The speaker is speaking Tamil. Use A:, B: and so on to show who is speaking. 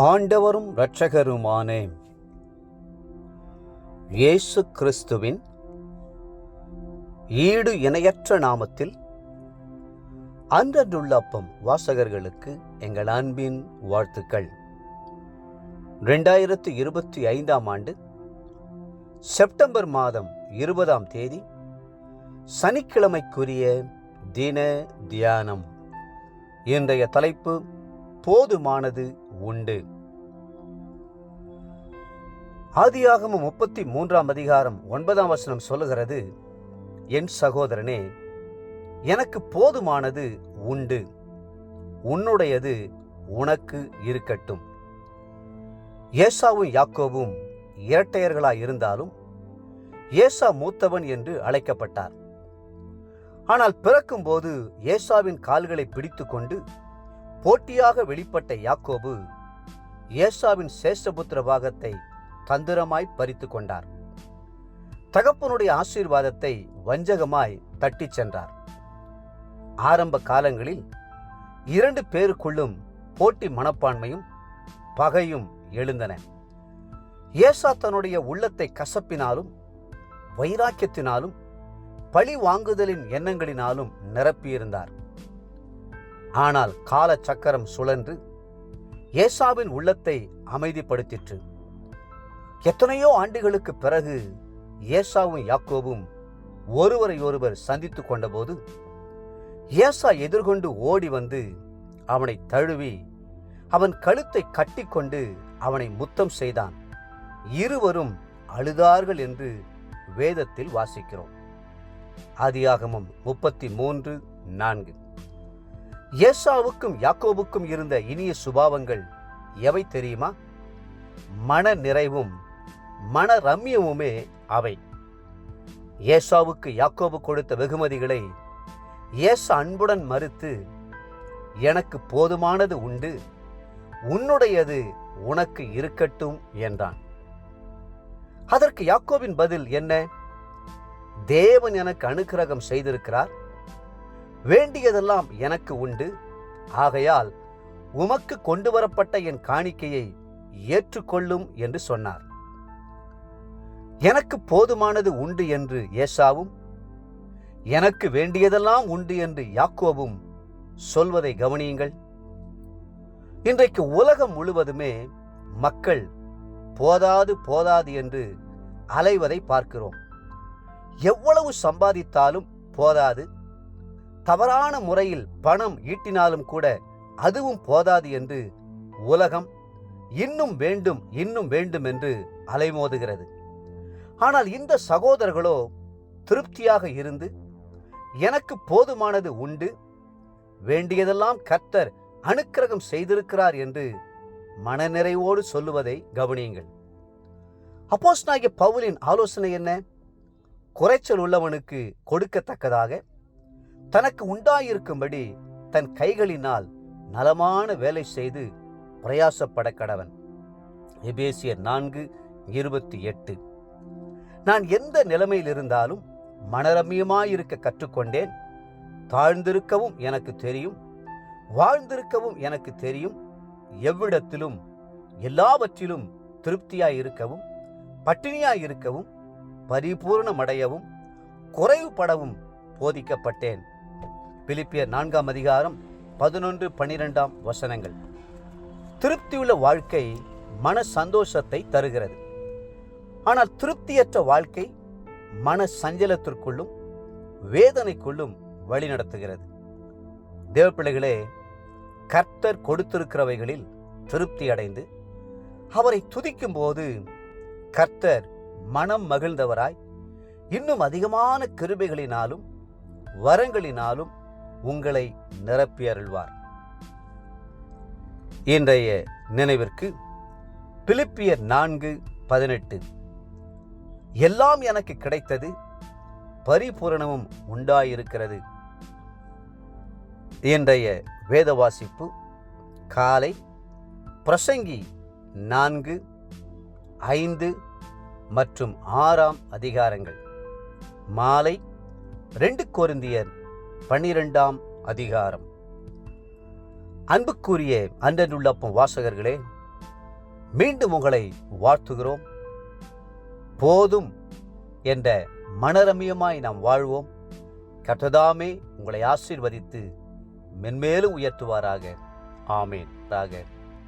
A: ஆண்டவரும் இரட்சகருமான இயேசு கிறிஸ்துவின் ஈடு இணையற்ற நாமத்தில் அன்றன்றுள்ள அப்பம் வாசகர்களுக்கு எங்கள் அன்பின் வாழ்த்துக்கள். 2025 ஆண்டு செப்டம்பர் மாதம் 20ஆம் தேதி சனிக்கிழமைக்குரிய தின தியானம். இன்றைய தலைப்பு போதுமானது உண்டு. ஆதியாகமம் 33ஆம் அதிகாரம் 9ஆம் வசனம் சொல்லுகிறது, என் சகோதரனே, எனக்கு போதுமானது உண்டு, உன்னுடையது உனக்கு இருக்கட்டும். ஏசாவும் யாக்கோபும் இரட்டையர்களாய் இருந்தாலும் ஏசா மூத்தவன் என்று அழைக்கப்பட்டார். ஆனால் பிறக்கும்போது ஏசாவின் கால்களை பிடித்து கொண்டு போட்டியாக வெளிப்பட்ட யாக்கோபு ஏசாவின் சேஷபுத்திர பாகத்தை தந்திரமாய் பறித்து கொண்டார். தகப்பனுடைய ஆசீர்வாதத்தை வஞ்சகமாய் தட்டிச் சென்றார். ஆரம்ப காலங்களில் 2 பேருக்குள்ளும் போட்டி மனப்பான்மையும் பகையும் எழுந்தன. ஏசா தன்னுடைய உள்ளத்தை கசப்பினாலும் வைராக்கியத்தினாலும் பழி வாங்குதலின் எண்ணங்களினாலும் நிரப்பியிருந்தார். ஆனால் கால சக்கரம் சுழன்று ஏசாவின் உள்ளத்தை அமைதிப்படுத்திற்று. எத்தனையோ ஆண்டுகளுக்கு பிறகு ஏசாவும் யாக்கோபும் ஒருவரை ஒருவர் சந்தித்து கொண்டபோது ஏசா எதிர்கொண்டு ஓடி வந்து அவனை தழுவி அவன் கழுத்தை கட்டிக்கொண்டு அவனை முத்தம் செய்தான். இருவரும் அழுதார்கள் என்று வேதத்தில் வாசிக்கிறோம். ஆதியாகமம் 33:4. ஏசாவுக்கும் யாக்கோபுக்கும் இருந்த இனிய சுபாவங்கள் எவை தெரியுமா? மன நிறைவும் மன ரம்யமுமே அவை. ஏசாவுக்கு யாக்கோபு கொடுத்த வெகுமதிகளை ஏசா அன்புடன் மறுத்து, எனக்கு போதுமானது உண்டு, உன்னுடையது உனக்கு இருக்கட்டும் என்றான். அதற்கு யாக்கோபின் பதில் என்ன? தேவன் எனக்கு அனுக்கிரகம் செய்திருக்கிறார், வேண்டியதெல்லாம் எனக்கு உண்டு, ஆகையால் உமக்கு கொண்டு வரப்பட்ட என் காணிக்கையை ஏற்றுக்கொள்ளும் என்று சொன்னார். எனக்கு போதுமானது உண்டு என்று ஏசாவும், எனக்கு வேண்டியதெல்லாம் உண்டு என்று யாக்கோபும் சொல்வதை கவனியுங்கள். இன்றைக்கு உலகம் முழுவதுமே மக்கள் போதாது போதாது என்று அலைவதை பார்க்கிறோம். எவ்வளவு சம்பாதித்தாலும் போதாது, தவறான முறையில் பணம் ஈட்டினாலும் கூட அதுவும் போதாது என்று உலகம் இன்னும் வேண்டும் இன்னும் வேண்டும் என்று அலைமோதுகிறது. ஆனால் இந்த சகோதரர்களோ திருப்தியாக இருந்து, எனக்கு போதுமானது உண்டு, வேண்டியதெல்லாம் கர்த்தர் அனுக்கிரகம் செய்திருக்கிறார் என்று மனநிறைவோடு சொல்லுவதை கவனியுங்கள். அப்போஸ்தலனாகிய பவுலின் ஆலோசனை என்ன? குறைச்சல் உள்ளவனுக்கு கொடுக்கத்தக்கதாக தனக்கு உண்டாயிருக்கும்படி தன் கைகளினால் நலமான வேலை செய்து பிரயாசப்பட கடவன். எபேசியர் 4:28. நான் எந்த நிலைமையில் இருந்தாலும் மனரம்யமாயிருக்க கற்றுக்கொண்டேன். தாழ்ந்திருக்கவும் எனக்கு தெரியும், வாழ்ந்திருக்கவும் எனக்கு தெரியும். எவ்விடத்திலும் எல்லாவற்றிலும் திருப்தியாயிருக்கவும் பட்டினியாயிருக்கவும் பரிபூர்ணமடையவும் குறைவுபடவும் போதிக்கப்பட்டேன். பிலிப்பியர் 4ஆம் அதிகாரம் 11-12 வசனங்கள். திருப்தியுள்ள வாழ்க்கை மன சந்தோஷத்தை தருகிறது. ஆனால் திருப்தியற்ற வாழ்க்கை மன சஞ்சலத்திற்குள்ளும் வேதனைக்குள்ளும் வழிநடத்துகிறது. தேவப்பிள்ளைகளே, கர்த்தர் கொடுத்திருக்கிறவைகளில் திருப்தி அடைந்து அவரை துதிக்கும் போது கர்த்தர் மனம் மகிழ்ந்தவராய் இன்னும் அதிகமான கிருபைகளினாலும் வரங்களினாலும் உங்களை நிரப்பி அருள்வார். இன்றைய நினைவிற்கு பிலிப்பியர் 4:18. எல்லாம் எனக்கு கிடைத்தது, பரிபூரணமும் உண்டாயிருக்கிறது. இன்றைய வேத வாசிப்பு காலை பிரசங்கி 4, 5 மற்றும் 6ஆம் அதிகாரங்கள், மாலை 2 கொரிந்தியர் 12ஆம் அதிகாரம். அன்புக்குரிய அன்றன்றுள்ள அப்பம் வாசகர்களே, மீண்டும் உங்களை வாழ்த்துகிறோம். போதும் என்ற மனரமியமாய் நாம் வாழ்வோம். கர்த்ததாமே உங்களை ஆசீர்வதித்து மென்மேலும் உயர்த்துவாராக. ஆமேன்.